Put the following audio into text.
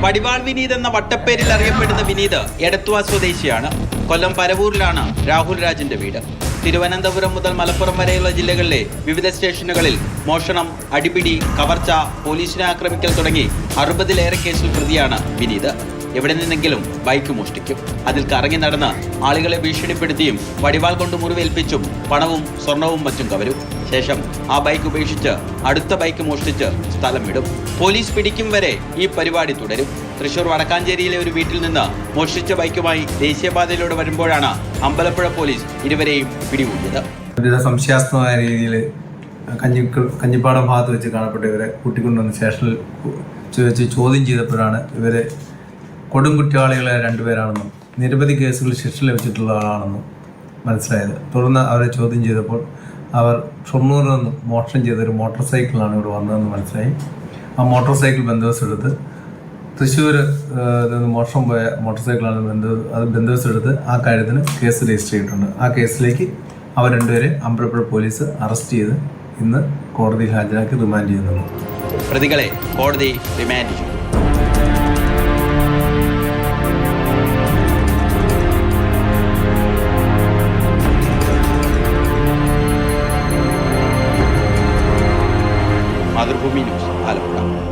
വടിവാൾ വിനീത് എന്ന വട്ടപ്പേരിൽ അറിയപ്പെടുന്ന വിനീത് എടത്വ സ്വദേശിയാണ്. കൊല്ലം പരവൂരിലാണ് രാഹുൽ രാജിന്റെ വീട്. തിരുവനന്തപുരം മുതൽ മലപ്പുറം വരെയുള്ള ജില്ലകളിലെ വിവിധ സ്റ്റേഷനുകളിൽ മോഷണം, അടിപിടി, കവർച്ച, പോലീസിനെ ആക്രമിക്കൽ തുടങ്ങി 60-ലേറെ കേസിൽ പ്രതിയാണ് വിനീത്. എവിടെ നിന്നെങ്കിലും ബൈക്ക് മോഷ്ടിക്കും. അതിൽ കറങ്ങി നടന്ന് ആളുകളെ ഭീഷണിപ്പെടുത്തിയും വടിവാൾ കൊണ്ട് മുറിവേൽപ്പിച്ചും പണവും സ്വർണവും മറ്റും കവരും. ശേഷം ആ ബൈക്ക് ഉപേക്ഷിച്ച് അടുത്ത ബൈക്ക് മോഷ്ടിച്ച് സ്ഥലം വിടും. പോലീസ് പിടിക്കും വരെ ഈ പരിപാടി തുടരും. തൃശൂർ വടക്കാഞ്ചേരിയിലെ ഒരു വീട്ടിൽ നിന്ന് മോഷ്ടിച്ച ബൈക്കുമായി ദേശീയപാതയിലൂടെ വരുമ്പോഴാണ് അമ്പലപ്പുഴ പോലീസ് ഇരുവരെയും പിടികൂടിയത്. സംശയാസ്പദമായ രീതിയിൽ കഞ്ഞിപ്പാടം ഭാഗത്ത് വെച്ച് കാണപ്പെട്ട ഇവരെ കൂട്ടിക്കൊണ്ടുവന്ന് സ്റ്റേഷനിൽ വെച്ച് ചോദ്യം ചെയ്തപ്പോഴാണ് ഇവരെ കൊടും കുറ്റവാളികളെ രണ്ടുപേരാണെന്നും നിരവധി കേസുകളിൽ ശിക്ഷ ലഭിച്ചിട്ടുള്ള ആളാണെന്നും മനസ്സിലായത്. തുടർന്ന് അവരെ ചോദ്യം ചെയ്തപ്പോൾ അവർ ഷൊർണൂരിൽ നിന്നും മോഷണം ചെയ്തൊരു മോട്ടോർ സൈക്കിളാണ് ഇവിടെ വന്നതെന്ന് മനസ്സിലായി. ആ മോട്ടോർ സൈക്കിൾ ബന്ധവസെടുത്ത് തൃശ്ശൂർ നിന്ന് മോഷണം പോയ മോട്ടോർ സൈക്കിളാണ് ബന്ധവസെടുത്ത് ആ കാര്യത്തിന് കേസ് രജിസ്റ്റർ ചെയ്തിട്ടുണ്ട്. ആ കേസിലേക്ക് അവർ രണ്ടുപേരെ അമ്പലപ്പുഴ പോലീസ് അറസ്റ്റ് ചെയ്ത് ഇന്ന് കോടതിയിൽ ഹാജരാക്കി റിമാൻഡ് ചെയ്യുന്നുണ്ട്. പ്രതികളെ കോടതി റിമാൻഡ് ചെയ്തു.